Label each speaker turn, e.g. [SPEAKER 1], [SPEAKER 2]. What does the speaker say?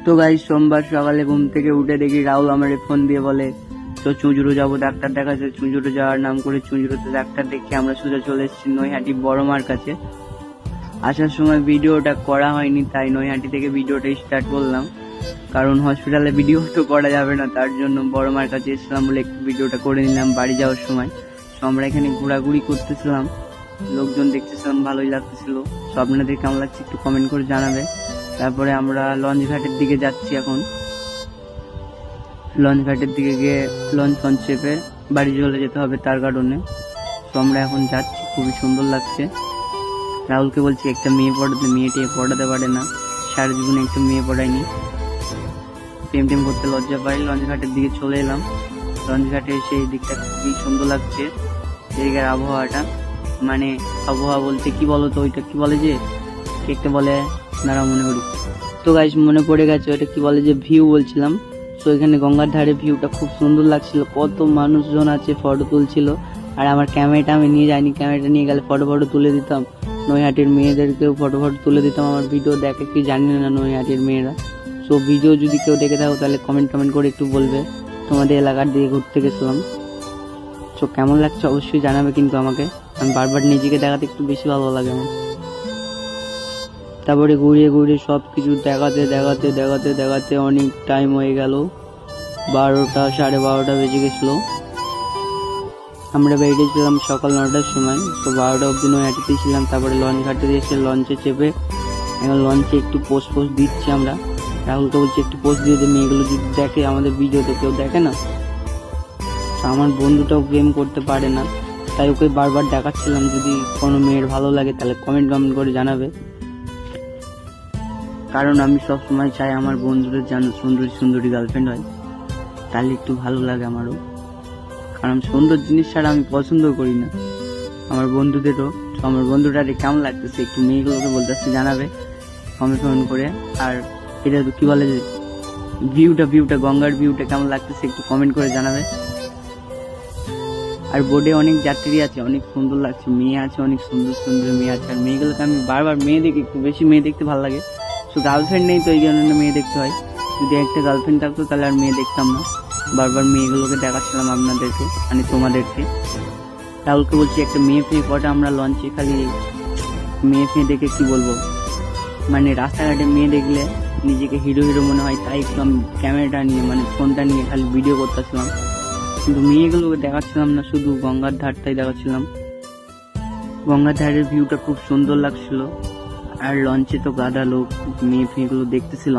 [SPEAKER 1] তো গাইস সোমবার সকালে ঘুম থেকে উঠে দেখি রাহুল আমার ফোন দিয়ে বলে তো চুঁচুড়ো যাবো ডাক্তার দেখাতে। চুঁচুড়ো যাওয়ার নাম করে চুঁচুড়োতে ডাক্তার দেখে আমরা সোজা চলে এসেছি নৈহাটি বড় মার কাছে। আসার সময় ভিডিওটা করা হয়নি, তাই নৈহাটি থেকে ভিডিওটা স্টার্ট করলাম, কারণ হসপিটালে ভিডিও তো করা যাবে না, তার জন্য বড় মার কাছে এসেছিলাম বলে একটু ভিডিওটা করে নিলাম বাড়ি যাওয়ার সময়। তো আমরা এখানে ঘোরাঘুরি করতেছিলাম, লোকজন দেখতেছিলাম, ভালোই লাগতেছিল। তো আপনাদের কেমন লাগছে একটু কমেন্ট করে জানাবে। তারপরে আমরা লঞ্চ ঘাটের দিকে যাচ্ছি। এখন লঞ্চ ঘাটের দিকে গিয়ে লঞ্চ চেপে বাড়ি চলে যেতে হবে, তার কারণে তো আমরা এখন যাচ্ছি। খুবই সুন্দর লাগছে। রাহুলকে বলছি একটা মেয়ে পড়াতে, মেয়েটি পড়াতে পারে না, সারা জীবনে একটা মেয়ে পড়ায়নি, প্রেম টেম করতে লজ্জা পাই। লঞ্চ ঘাটের দিকে চলে এলাম। লঞ্চ ঘাটে এসে এই দিকটা খুবই সুন্দর লাগছে, এদিকের আবহাওয়াটা। মানে আবহাওয়া বলতে কি বলো তো, ওইটা কি বলে যে একটা বলে, নারা মনে করি তো গাইস মনে পড়ে গেছে, ওইটা কি বলে যে ভিউ বলছিলাম। তো এখানে গঙ্গার ধারে ভিউটা খুব সুন্দর লাগছিল, কত মানুষজন আছে ফটো তুলছিল। আর আমার ক্যামেরাটা আমি নিয়ে যাইনি, ক্যামেরাটা নিয়ে গেলে ফটো তুলে দিতাম, নৈহাটির মেয়েদেরকেও ফটো তুলে দিতাম। আমার ভিডিও দেখে কি জানি না নৈহাটির মেয়েরা। সো ভিডিও যদি কেউ দেখে থাকো তাহলে কমেন্ট করে একটু বলবে তোমাদের এলাকার দিকে ঘুরতে গেছিলাম। সো কেমন লাগছে অবশ্যই জানাবে কিন্তু আমাকে, আমি বারবার নিজেকে দেখাতে একটু বেশি ভালো লাগে আমার। তারপরে ঘুরিয়ে সব কিছু দেখাতে অনেক টাইম হয়ে গেল, 12টা 12:30 বেজে গেছিলো। আমরা বেরিয়েছিলাম সকাল 9টার সময়, তো 12টা অব্দি নৈহাটিতে ছিলাম। তারপরে লঞ্চ ঘাটে এসে লঞ্চে চেপে এখন লঞ্চে একটু পোস্ট দিচ্ছি আমরা। রাহুলকে বলছি একটু পোস্ট দিয়ে দে, মেয়েগুলো যদি দেখে, আমাদের ভিডিওতে কেউ দেখে না। আমার বন্ধুটাও প্রেম করতে পারে না, তাই ওকে বারবার দেখাচ্ছিলাম, যদি কোনো মেয়ের ভালো লাগে তাহলে কমেন্ট করে জানাবে। কারণ আমি সব সময় চাই আমার বন্ধুদের যেন সুন্দরী গার্লফ্রেন্ড হয়, তাহলে একটু ভালো লাগে আমারও। কারণ সুন্দর জিনিস ছাড়া আমি পছন্দ করি না আমার বন্ধুদেরও। তো আমার বন্ধুটারে কেমন লাগতেছে একটু মেয়েগুলোকে বলতেছে জানাবে কমেন্ট করে। আর এটা তো কি বলে যে ভিউটা গঙ্গার ভিউটা কেমন লাগতেছে একটু কমেন্ট করে জানাবে। আর বোর্ডে অনেক যাত্রী আছে, অনেক সুন্দর লাগছে, মেয়ে আছে, অনেক সুন্দর মেয়ে আছে। আর মেয়েগুলোকে আমি বারবার মেয়ে দেখি, একটু বেশি মেয়ে দেখতে ভালো লাগে। তো গার্লফ্রেন্ড নেই, তো এই কারণে মেয়ে দেখতে হয়। যদি একটা গার্লফ্রেন্ড থাকতো তাহলে আর মেয়ে দেখতাম না। বারবার মেয়েগুলোকে দেখাচ্ছিলাম আপনাদেরকে, মানে তোমাদেরকে। রাহুলকে বলছি একটা মেয়ে পটা আমরা লঞ্চে খালি মেয়ে দেখে কি বলবো, মানে রাস্তাঘাটে মেয়ে দেখলে নিজেকে হিরো মনে হয়, তাই একটু আমি ক্যামেরাটা নিয়ে মানে ফোনটা নিয়ে খালি ভিডিও করতেছিলাম, কিন্তু মেয়েগুলোকে দেখাচ্ছিলাম না, শুধু গঙ্গার ধারটাই দেখাচ্ছিলাম। গঙ্গার ধারের ভিউটা খুব সুন্দর লাগছিল। আর লঞ্চে তো গাদা লোক মেয়েগুলো দেখতেছিলাম।